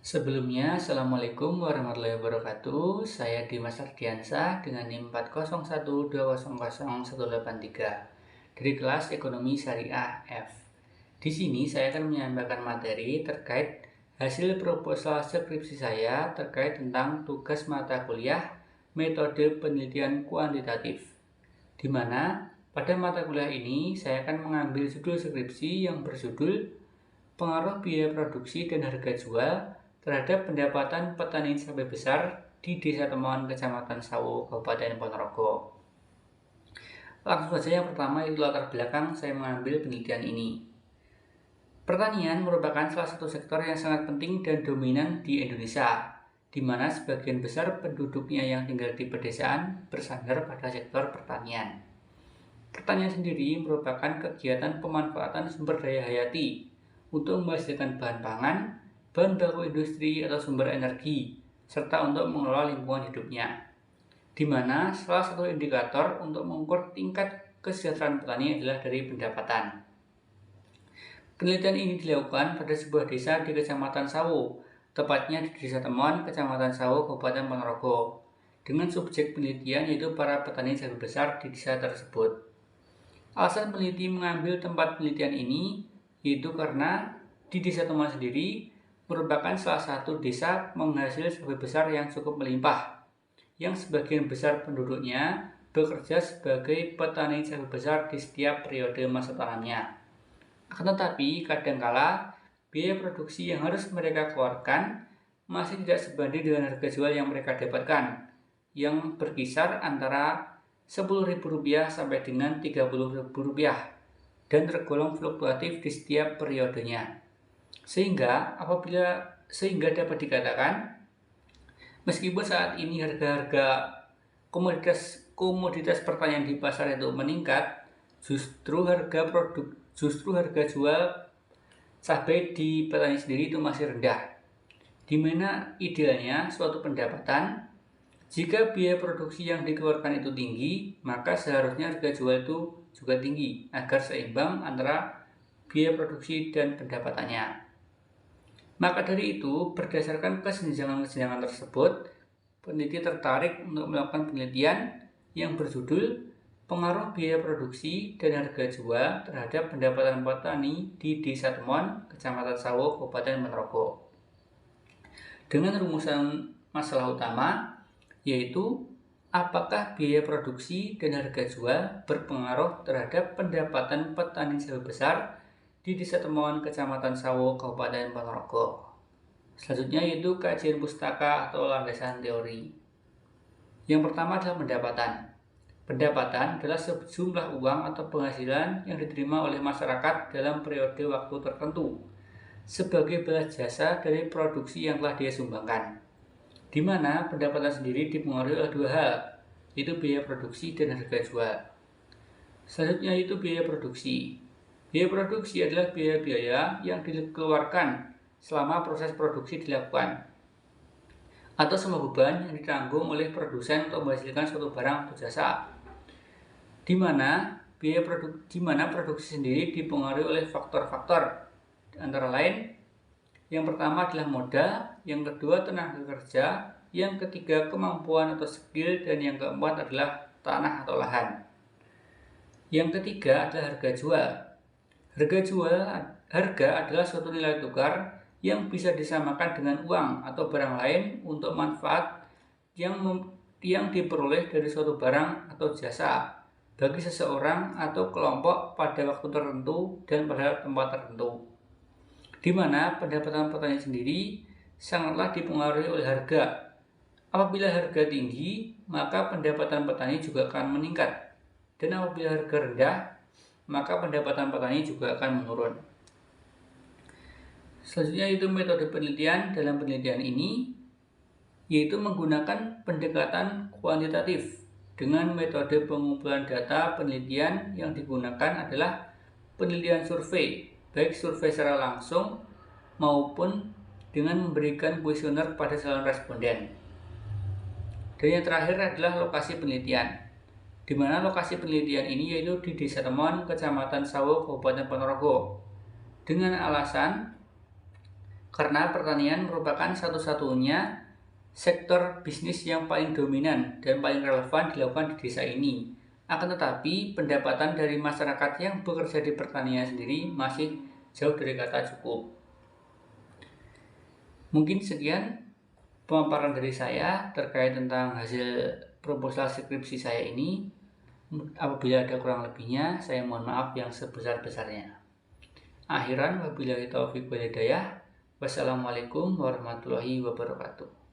Sebelumnya, Assalamualaikum warahmatullahi wabarakatuh. Saya Dimas Ardiansah dengan NIM 40120000183 dari kelas Ekonomi Syariah F. Di sini saya akan menyampaikan materi terkait hasil proposal skripsi saya terkait tentang tugas mata kuliah metode penelitian kuantitatif. Di mana pada mata kuliah ini saya akan mengambil judul skripsi yang berjudul Pengaruh biaya produksi dan harga jual terhadap pendapatan petani cabai besar di Desa Temuan, Kecamatan Sawo, Kabupaten Ponorogo. Langsung saja yang pertama itu latar belakang saya mengambil penelitian ini. Pertanian merupakan salah satu sektor yang sangat penting dan dominan di Indonesia, di mana sebagian besar penduduknya yang tinggal di pedesaan bersandar pada sektor pertanian. Pertanian sendiri merupakan kegiatan pemanfaatan sumber daya hayati untuk menghasilkan bahan pangan, bahan baku industri atau sumber energi, serta untuk mengelola lingkungan hidupnya. Di mana salah satu indikator untuk mengukur tingkat kesejahteraan petani adalah dari pendapatan. Penelitian ini dilakukan pada sebuah desa di Kecamatan Sawo, tepatnya di Desa Temuan, Kecamatan Sawo, Kabupaten Ponorogo, dengan subjek penelitian yaitu para petani cabai besar di desa tersebut. Alasan peneliti mengambil tempat penelitian ini yaitu karena di Desa Temuan sendiri merupakan salah satu desa penghasil cabai besar yang cukup melimpah, yang sebagian besar penduduknya bekerja sebagai petani cabai besar di setiap periode masa tanamnya. Akan tetapi, kadangkala biaya produksi yang harus mereka keluarkan masih tidak sebanding dengan harga jual yang mereka dapatkan, yang berkisar antara Rp10.000 sampai dengan Rp30.000 dan tergolong fluktuatif di setiap periodenya. Sehingga dapat dikatakan meskipun saat ini harga-harga komoditas pertanian di pasar itu meningkat, justru harga jual cabai di petani sendiri itu masih rendah. Di mana idealnya suatu pendapatan, jika biaya produksi yang dikeluarkan itu tinggi, maka seharusnya harga jual itu juga tinggi agar seimbang antara biaya produksi dan pendapatannya. Maka dari itu, berdasarkan kesenjangan-kesenjangan tersebut, peneliti tertarik untuk melakukan penelitian yang berjudul Pengaruh biaya produksi dan harga jual terhadap pendapatan petani di Desa Temuan, Kecamatan Sawo, Kabupaten Ponorogo. Dengan rumusan masalah utama, yaitu apakah biaya produksi dan harga jual berpengaruh terhadap pendapatan petani cabai besar di Desa Temuan, Kecamatan Sawo, Kabupaten Ponorogo. Selanjutnya yaitu kajian pustaka atau landasan teori. Yang pertama adalah pendapatan. Pendapatan adalah sejumlah uang atau penghasilan yang diterima oleh masyarakat dalam periode waktu tertentu sebagai balas jasa dari produksi yang telah dia sumbangkan, di mana pendapatan sendiri dipengaruhi oleh dua hal, yaitu biaya produksi dan harga jual. Selanjutnya itu biaya produksi. Biaya produksi adalah biaya-biaya yang dikeluarkan selama proses produksi dilakukan, atau semua beban yang ditanggung oleh produsen untuk menghasilkan suatu barang atau jasa, di mana produksi sendiri dipengaruhi oleh faktor-faktor, antara lain yang pertama adalah modal, yang kedua tenaga kerja, yang ketiga kemampuan atau skill, dan yang keempat adalah tanah atau lahan. Yang ketiga adalah harga jual. Harga adalah suatu nilai tukar yang bisa disamakan dengan uang atau barang lain untuk manfaat yang diperoleh dari suatu barang atau jasa bagi seseorang atau kelompok pada waktu tertentu dan pada tempat tertentu, di mana pendapatan petani sendiri sangatlah dipengaruhi oleh harga. Apabila harga tinggi, maka pendapatan petani juga akan meningkat, dan apabila harga rendah, maka pendapatan petani juga akan menurun. Selanjutnya itu metode penelitian. Dalam penelitian ini yaitu menggunakan pendekatan kuantitatif. Dengan metode pengumpulan data penelitian yang digunakan adalah penelitian survei, baik survei secara langsung maupun dengan memberikan kuesioner pada calon responden. Dan yang terakhir adalah lokasi penelitian, di mana lokasi penelitian ini yaitu di Desa Temuan, Kecamatan Sawo, Kabupaten Ponorogo, dengan alasan karena pertanian merupakan satu-satunya sektor bisnis yang paling dominan dan paling relevan dilakukan di desa ini. Akan tetapi, pendapatan dari masyarakat yang bekerja di pertanian sendiri masih jauh dari kata cukup. Mungkin sekian pemaparan dari saya terkait tentang hasil proposal skripsi saya ini. Apabila ada kurang lebihnya, saya mohon maaf yang sebesar-besarnya. Akhiran wabillahi taufiq wal hidayah. Wassalamualaikum warahmatullahi wabarakatuh.